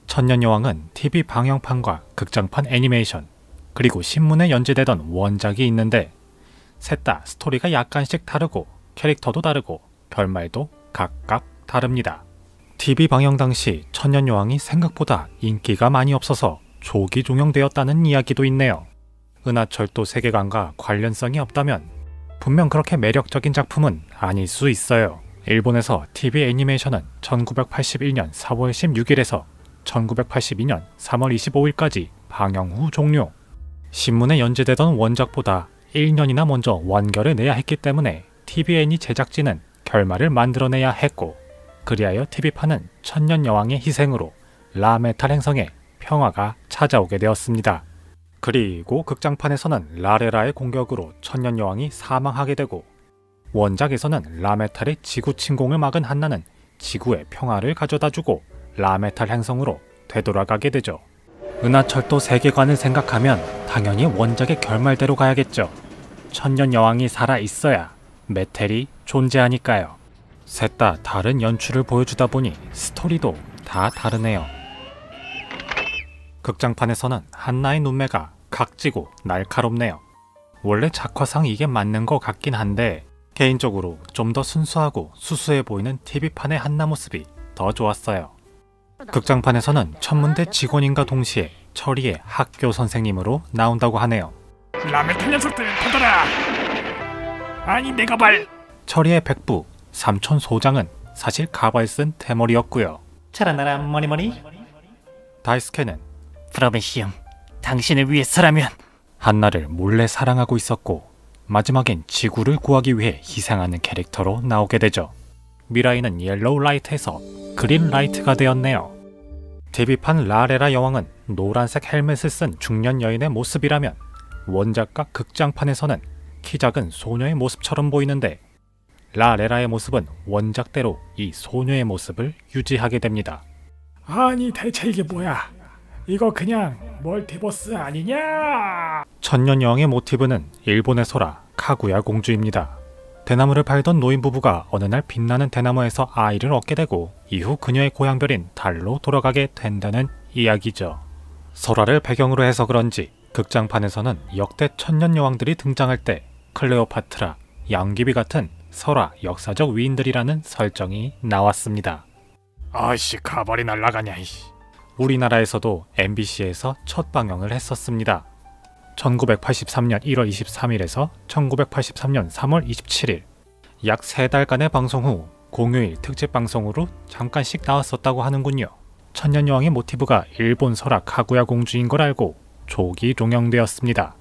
천년여왕은 TV 방영판과 극장판 애니메이션, 그리고 신문에 연재되던 원작이 있는데 셋 다 스토리가 약간씩 다르고 캐릭터도 다르고 결말도 각각 다릅니다. TV 방영 당시 천년여왕이 생각보다 인기가 많이 없어서 조기 종영되었다는 이야기도 있네요. 은하철도 세계관과 관련성이 없다면 분명 그렇게 매력적인 작품은 아닐 수 있어요. 일본에서 TV 애니메이션은 1981년 4월 16일에서 1982년 3월 25일까지 방영 후 종료. 신문에 연재되던 원작보다 1년이나 먼저 완결을 내야 했기 때문에 TVN이 제작진은 결말을 만들어내야 했고 그리하여 TV판은 천년여왕의 희생으로 라메탈 행성에 평화가 찾아오게 되었습니다. 그리고 극장판에서는 라레라의 공격으로 천년여왕이 사망하게 되고, 원작에서는 라메탈의 지구 침공을 막은 한나는 지구의 평화를 가져다주고 라메탈 행성으로 되돌아가게 되죠. 은하철도 세계관을 생각하면 당연히 원작의 결말대로 가야겠죠. 천년여왕이 살아있어야 메텔이 존재하니까요. 셋 다 다른 연출을 보여주다 보니 스토리도 다 다르네요. 극장판에서는 한나의 눈매가 각지고 날카롭네요. 원래 작화상 이게 맞는 것 같긴 한데 개인적으로 좀 더 순수하고 수수해 보이는 TV판의 한나 모습이 더 좋았어요. 극장판에서는 천문대 직원인과 동시에 철이의 학교 선생님으로 나온다고 하네요. 라메탈 녀석들 받아라. 아니 내가 철이의 백부 삼촌 소장은 사실 가발 쓴 대머리였고요. 자라나라 머리머리. 다이스케는 프로메시움, 당신을 위해서라면. 한나를 몰래 사랑하고 있었고 마지막엔 지구를 구하기 위해 희생하는 캐릭터로 나오게 되죠. 미라이는 옐로우 라이트에서 그린 라이트가 되었네요. TV판 라레라 여왕은 노란색 헬멧을 쓴 중년 여인의 모습이라면 원작과 극장판에서는 키 작은 소녀의 모습처럼 보이는데, 라레라의 모습은 원작대로 이 소녀의 모습을 유지하게 됩니다. 아니 대체 이게 뭐야? 이거 그냥 멀티버스 아니냐? 천년여왕의 모티브는 일본의 소라 카구야 공주입니다. 대나무를 팔던 노인 부부가 어느 날 빛나는 대나무에서 아이를 얻게 되고 이후 그녀의 고향별인 달로 돌아가게 된다는 이야기죠. 소라를 배경으로 해서 그런지 극장판에서는 역대 천년여왕들이 등장할 때 클레오파트라, 양귀비 같은 설화 역사적 위인들이라는 설정이 나왔습니다. 아이씨 가발이 날라가냐 이씨. 우리나라에서도 MBC에서 첫 방영을 했었습니다. 1983년 1월 23일에서 1983년 3월 27일 약 3달간의 방송 후 공휴일 특집 방송으로 잠깐씩 나왔었다고 하는군요. 천년여왕의 모티브가 일본 설화 카구야 공주인 걸 알고 조기 종영되었습니다.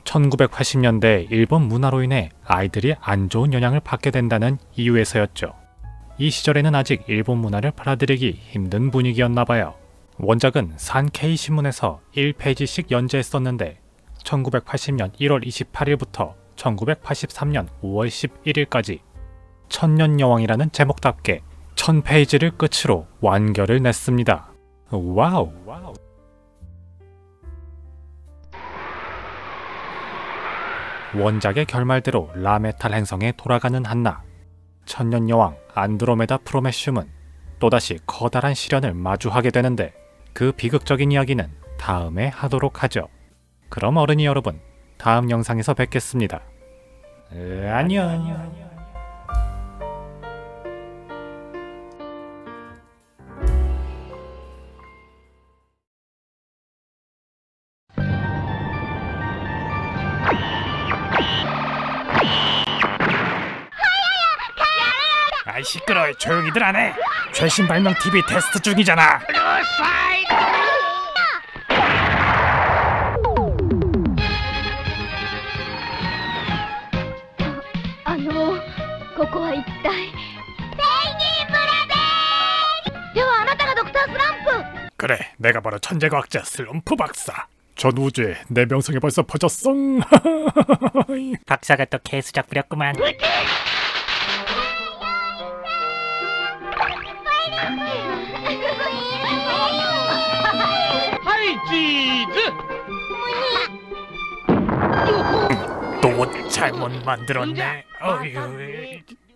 1980년대 일본 문화로 인해 아이들이 안 좋은 영향을 받게 된다는 이유에서였죠. 이 시절에는 아직 일본 문화를 받아들이기 힘든 분위기였나봐요. 원작은 산케이 신문에서 1페이지씩 연재했었는데 1980년 1월 28일부터 1983년 5월 11일까지 천년여왕이라는 제목답게 1000페이지를 끝으로 완결을 냈습니다. 와우! 원작의 결말대로 라메탈 행성에 돌아가는 한나, 천년여왕 안드로메다 프로메슘은 또다시 커다란 시련을 마주하게 되는데 그 비극적인 이야기는 다음에 하도록 하죠. 그럼 어른이 여러분, 다음 영상에서 뵙겠습니다. 안녕. 아이 시끄러워. 조용히들 안 해. 최신 발명 TV 테스트 중이잖아. ここは一体ペイギーブラデーではあなたがドクタースランプ 그래, 내가 바로 천재과학자 슬럼프 박사. 전 우주에 내 명성이 벌써 퍼졌어. 박사가 또 개수작 부렸구만. 하이 치즈. 또 잘못 만들었네. 어휴.